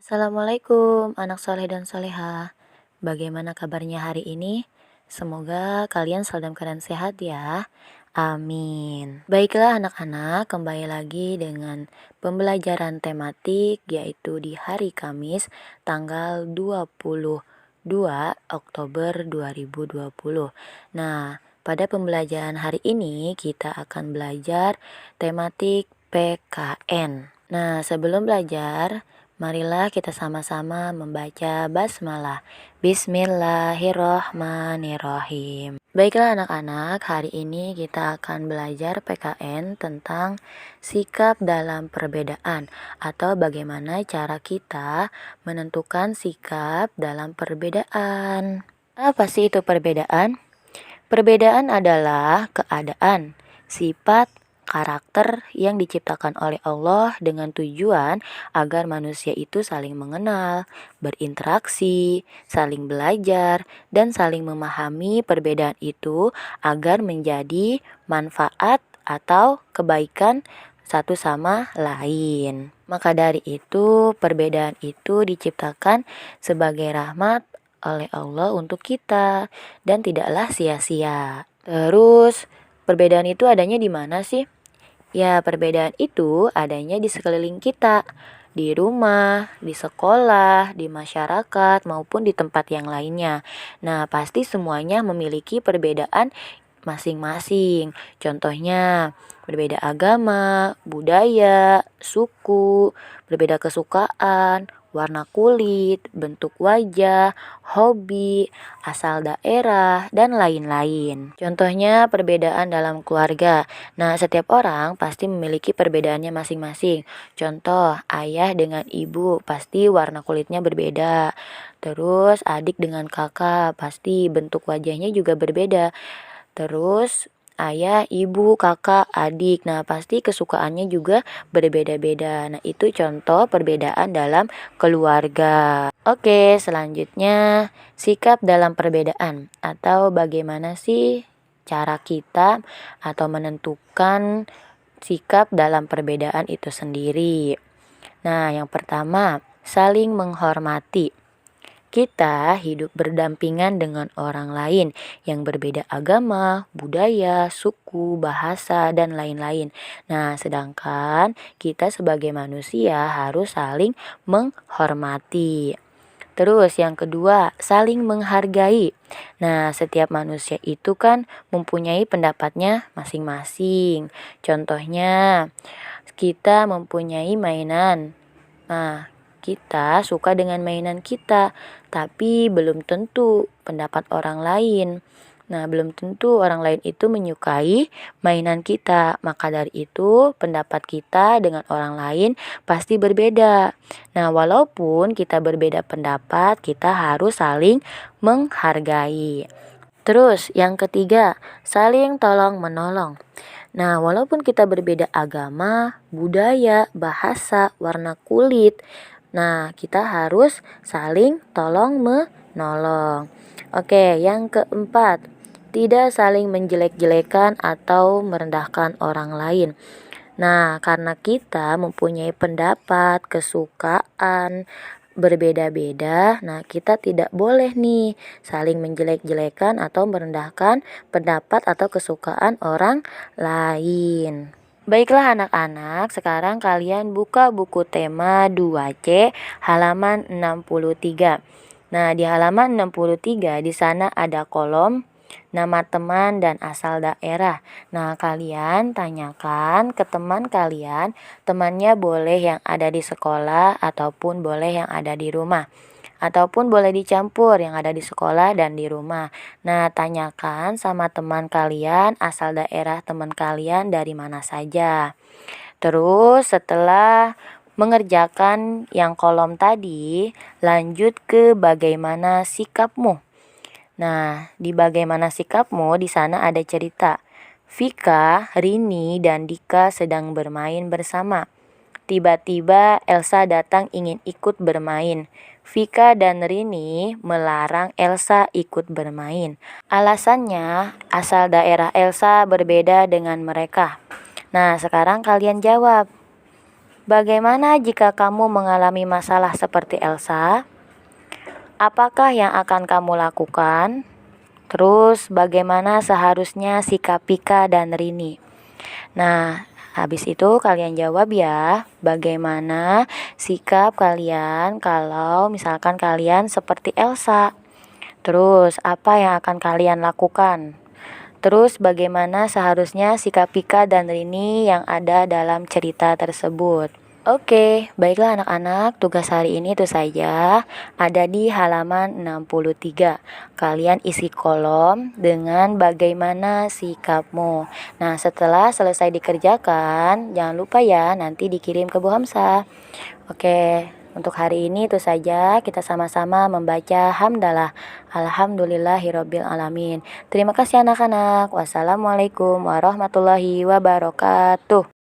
Assalamualaikum anak soleh dan solehah. Bagaimana kabarnya hari ini? Semoga kalian selalu dalam keadaan sehat ya. Amin. Baiklah anak-anak, kembali lagi dengan pembelajaran tematik yaitu di hari Kamis tanggal 22 Oktober 2020. Nah, pada pembelajaran hari ini kita akan belajar tematik PKN. Nah, sebelum belajar, marilah kita sama-sama membaca basmalah. Bismillahirrohmanirrohim. Baiklah anak-anak, hari ini kita akan belajar PKN tentang sikap dalam perbedaan atau bagaimana cara kita menentukan sikap dalam perbedaan. Apa sih itu perbedaan? Perbedaan adalah keadaan, sifat, karakter yang diciptakan oleh Allah dengan tujuan agar manusia itu saling mengenal, berinteraksi, saling belajar, dan saling memahami perbedaan itu agar menjadi manfaat atau kebaikan satu sama lain. Maka dari itu, perbedaan itu diciptakan sebagai rahmat oleh Allah untuk kita dan tidaklah sia-sia. Terus, perbedaan itu adanya di mana sih? Ya, perbedaan itu adanya di sekeliling kita, di rumah, di sekolah, di masyarakat, maupun di tempat yang lainnya. Nah, pasti semuanya memiliki perbedaan masing-masing. Contohnya, berbeda agama, budaya, suku, berbeda kesukaan, warna kulit, bentuk wajah, hobi, asal daerah, dan lain-lain. Contohnya perbedaan dalam keluarga. Nah, setiap orang pasti memiliki perbedaannya masing-masing. Contoh, ayah dengan ibu pasti warna kulitnya berbeda. Terus adik dengan kakak pasti bentuk wajahnya juga berbeda. Terus ayah, ibu, kakak, adik. Nah, pasti kesukaannya juga berbeda-beda. Nah, itu contoh perbedaan dalam keluarga. Oke, selanjutnya sikap dalam perbedaan atau bagaimana sih cara kita atau menentukan sikap dalam perbedaan itu sendiri. Nah, yang pertama, saling menghormati. Kita hidup berdampingan dengan orang lain yang berbeda agama, budaya, suku, bahasa, dan lain-lain. Nah, sedangkan kita sebagai manusia harus saling menghormati. Terus yang kedua, saling menghargai. Nah, setiap manusia itu kan mempunyai pendapatnya masing-masing. Contohnya, kita mempunyai mainan. Nah, kita suka dengan mainan kita, tapi belum tentu pendapat orang lain. Nah, belum tentu orang lain itu menyukai mainan kita. Maka dari itu, pendapat kita dengan orang lain pasti berbeda. Nah, walaupun kita berbeda pendapat, kita harus saling menghargai. Terus, yang ketiga, saling tolong-menolong. Nah, walaupun kita berbeda agama, budaya, bahasa, warna kulit, nah, kita harus saling tolong-menolong. Oke, yang keempat, tidak saling menjelek-jelekan atau merendahkan orang lain. Nah, karena kita mempunyai pendapat, kesukaan berbeda-beda, nah kita tidak boleh nih saling menjelek-jelekan atau merendahkan pendapat atau kesukaan orang lain. Baiklah anak-anak, sekarang kalian buka buku tema 2C halaman 63. Nah, di halaman 63 di sana ada kolom nama teman dan asal daerah. Nah, kalian tanyakan ke teman kalian, temannya boleh yang ada di sekolah ataupun boleh yang ada di rumah. Ataupun boleh dicampur yang ada di sekolah dan di rumah. Nah, tanyakan sama teman kalian asal daerah teman kalian dari mana saja. Terus setelah mengerjakan yang kolom tadi, lanjut ke bagaimana sikapmu. Nah, di bagaimana sikapmu di sana ada cerita. Vika, Rini, dan Dika sedang bermain bersama. Tiba-tiba Elsa datang ingin ikut bermain. Vika dan Rini melarang Elsa ikut bermain. Alasannya, asal daerah Elsa berbeda dengan mereka. Nah, sekarang kalian jawab. Bagaimana jika kamu mengalami masalah seperti Elsa? Apakah yang akan kamu lakukan? Terus bagaimana seharusnya sikap Pika dan Rini? Nah, habis itu kalian jawab ya, bagaimana sikap kalian kalau misalkan kalian seperti Elsa? Terus apa yang akan kalian lakukan? Terus bagaimana seharusnya sikap Pika dan Rini yang ada dalam cerita tersebut? Oke, baiklah anak-anak, tugas hari ini itu saja ada di halaman 63. Kalian isi kolom dengan bagaimana sikapmu. Nah, setelah selesai dikerjakan, jangan lupa ya nanti dikirim ke Bu Hamzah. Oke, untuk hari ini itu saja kita sama-sama membaca hamdalah. Alhamdulillahirabbil alamin. Terima kasih anak-anak. Wassalamualaikum warahmatullahi wabarakatuh.